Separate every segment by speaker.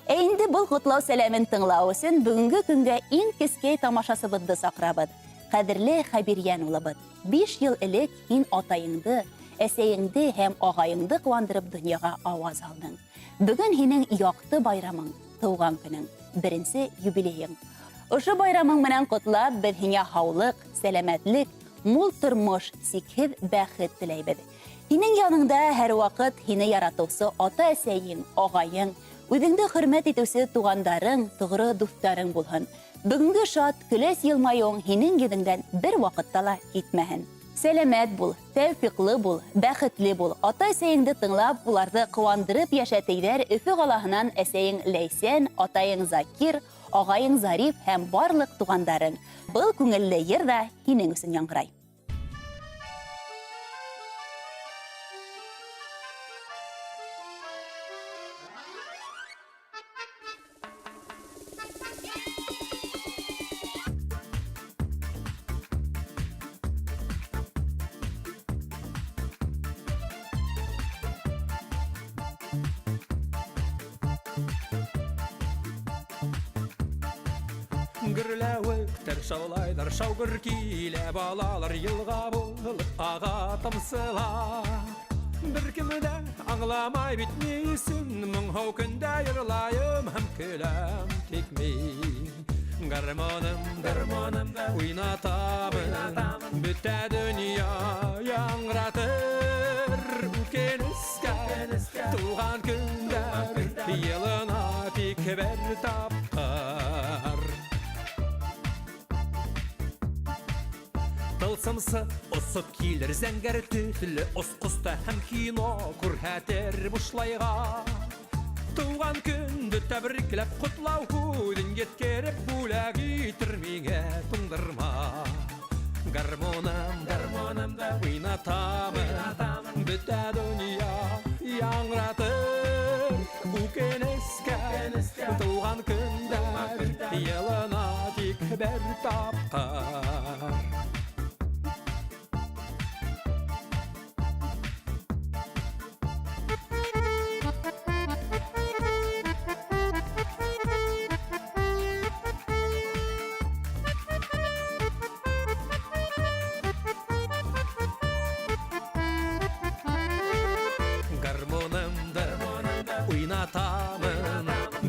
Speaker 1: Әйінді бұл құтлау сәлемін тыңлау өсін бүгінгі күнге ең кескей тамашасыбыдды сақырабыд. Қадірлі Хабириян олабыд. 5 ел әлік хин атайыңды, әсейіңді һәм ағайыңды қуандырып дүнияға ауаз алдың. Бүгін хинің яқты байрамың, туған күнің, бірінші юбилейің. Ұшы байрамың менен құтлап, біз хине хаулық, сәләмәтлік, мул тұрмыш, сикхіз бәхет тілейбіз. Хинің яныңда әр вақыт хине яратусы ата әсейің, ағайың, Үҙеңді хөрмәт итеүсе туғандарың, туғры дуҫтарың булһын. Бүгінгі шат, көләс йылмайың һинең йөҙөңдән бер ваҡытта ла китмәһен. Сәләмәт бул, тәүфиҡлы бул, бәхетле бул. Ата-әсәйеңде тыңлап, уларҙы ҡыуандырып йәшәтәйҙәр Өфө ҡалаһынан әсәйең Ләйсән, атайың Закир, ағайың Зариф һәм барлыҡ туғандарың. Был күңелле йыр да һинең өсөн яңғырай.
Speaker 2: Гүрләүектер шаулайдар, шаугыр килә балалар, йылға булып аға тамсылар. Бір кімді аңламай бит несін, мұңхау күндә йырлайым һәм көләм тик мин. Гармонымда уйнатамын, бүтә дөнья яңратыр. Үкенескә туған көндәр, йылына тик бер тапҡыр. Тылсымсы осып килер зәңгәр төҫлө осҡоста һәм кино күрһәтер бушлайға. Туған көндө тәбрикләп ҡотлау һүҙен еткереп бүләк итер миңә туңдырма. Гармонымда уйнатамын, бөтә донъя яңратыр. Үкенескә туған көндәр, йылына тик бер тапҡыр.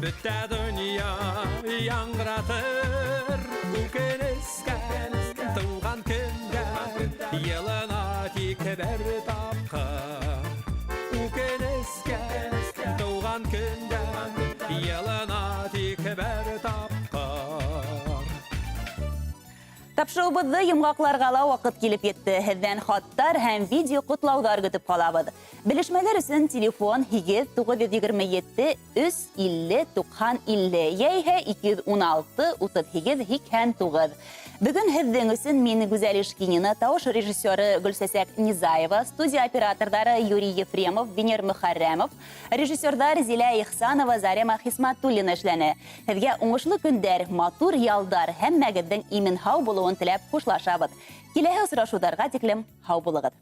Speaker 2: Бүтә дөнья яңғыратыр. Үкенескә туған көндәр, йылына тик бер тапҡыр. Үкенескә туған көндәр, йылына тик бер тапҡыр.
Speaker 1: Тапшырыуыбыҙҙы йомғаҡларға ла ваҡыт килеп етте. Һеҙҙән хаттар һәм видео ҡотлауҙар көтөп ҡалабыҙ. Белешмәләр өсөн телефон 8-927-350-90-50 йәйһә 216-38-89. Бөгөн һеҙҙең өсөн мин Гүзәл Ишкинина, тауыш режиссеры Гөлсәсәк Низаева, студия операторҙары Юрий Ефремов, Венер Мөхәррәмов, режиссерҙар Зилә Ихсанова, Зарема Хисматуллина эшләне. Һеҙгә уңышлы көндәр, матур ялдар, һәммәгеҙҙең имен-һау булыуын теләп хушлашабыҙ. Киләһе осрашыуҙарға тиклем һау булығыҙ.